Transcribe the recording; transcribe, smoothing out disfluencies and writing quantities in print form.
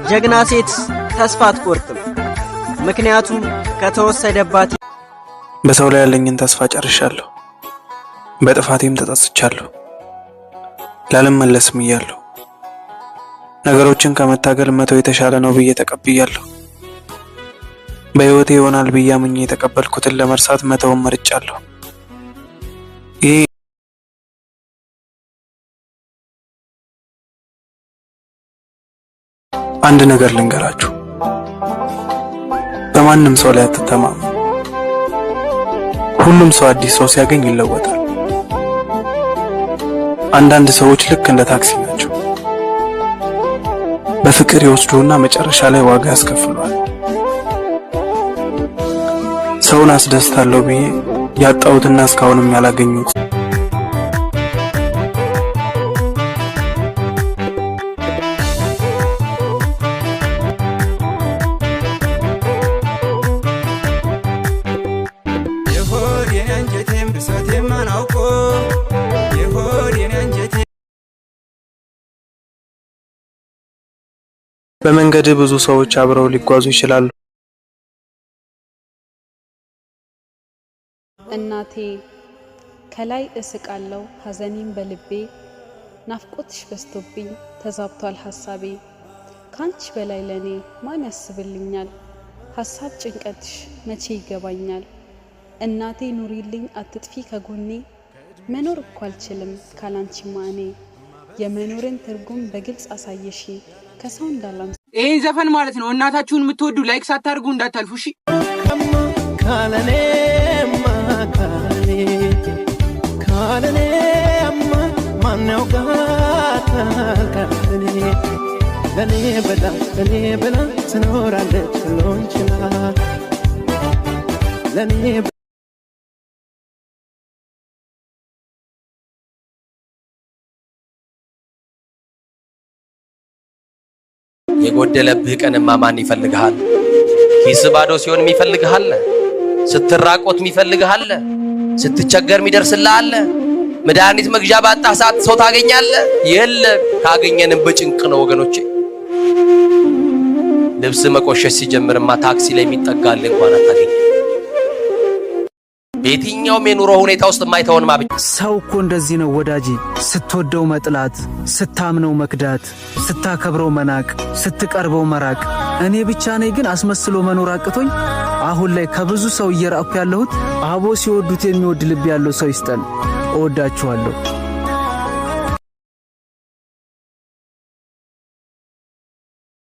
ጀግና ሴት ተስፋ አትቆርጥም፣ ምክንያቱም ከተወሰደባት። በሰው ላይ ያለኝን ተስፋ ጨርሻለሁ። በጥፋቴም ተጸጽቻለሁ። ላልመለስም እያለሁ ነገሮችን ከመታገል መተው የተሻለ ነው ብዬ ተቀብያለሁ። በህይወቴ ይሆናል ብዬ አምኜ የተቀበልኩትን ለመርሳት መተውን መርጫለሁ። ይሄ አንድ ነገር ልንገራችሁ፣ በማንም ሰው ላይ አትተማመኑ። ሁሉም ሰው አዲስ ሰው ሲያገኝ ይለወጣል። አንዳንድ ሰዎች ልክ እንደ ታክሲ ናቸው። በፍቅር ይወስዱና መጨረሻ ላይ ዋጋ ያስከፍሏል። ሰውን አስደስታለሁ ብዬ ያጣሁትና እስካሁንም ያላገኙት በመንገድ ብዙ ሰዎች አብረው ሊጓዙ ይችላሉ። እናቴ ከላይ እስቃለሁ ሐዘኔን በልቤ ናፍቆትሽ በስቶብኝ ተዛብቷል ሐሳቤ ካንቺ በላይ ለኔ ማን ያስብልኛል ሐሳብ ጭንቀትሽ መቼ ይገባኛል እናቴ ኑሪልኝ አትጥፊ ከጎኔ መኖር እኮ አልችልም ካላንቺ ማኔ የመኖርን ትርጉም በግልጽ አሳየሽ ከሰው እንዳላም ይሄን ዘፈን ማለት ነው። እናታችሁን የምትወዱ ላይክ ሳታርጉ እንዳታልፉ እሺ። ካለኔ ማን ያውቃታል ካለኔ ለኔ በላ ትኖራለች ሁሉን ችላ ለኔ የጎደለብህ ቀንማ ማን ይፈልግሃል? ኪስ ባዶ ሲሆን የሚፈልግሃል፣ ስትራቆት የሚፈልግሃል፣ ስትቸገር የሚደርስልሃል። መድኃኒት መግዣ ባጣ ሰዓት ሰው ታገኛለህ? የለም። ካገኘንም በጭንቅ ነው ወገኖቼ። ልብስ መቆሸሽ ሲጀምርማ ታክሲ ላይ የሚጠጋል እንኳን አታገኝ። በየትኛውም የኑሮ ሁኔታ ውስጥ የማይተውን ማብጭ ሰው እኮ እንደዚህ ነው ወዳጄ። ስትወደው መጥላት፣ ስታምነው መክዳት፣ ስታከብረው መናቅ፣ ስትቀርበው መራቅ። እኔ ብቻ ነኝ ግን አስመስሎ መኖር አቅቶኝ አሁን ላይ ከብዙ ሰው እየራቅኩ ያለሁት። አቦ ሲወዱት የሚወድ ልብ ያለው ሰው ይስጠን። እወዳችኋለሁ።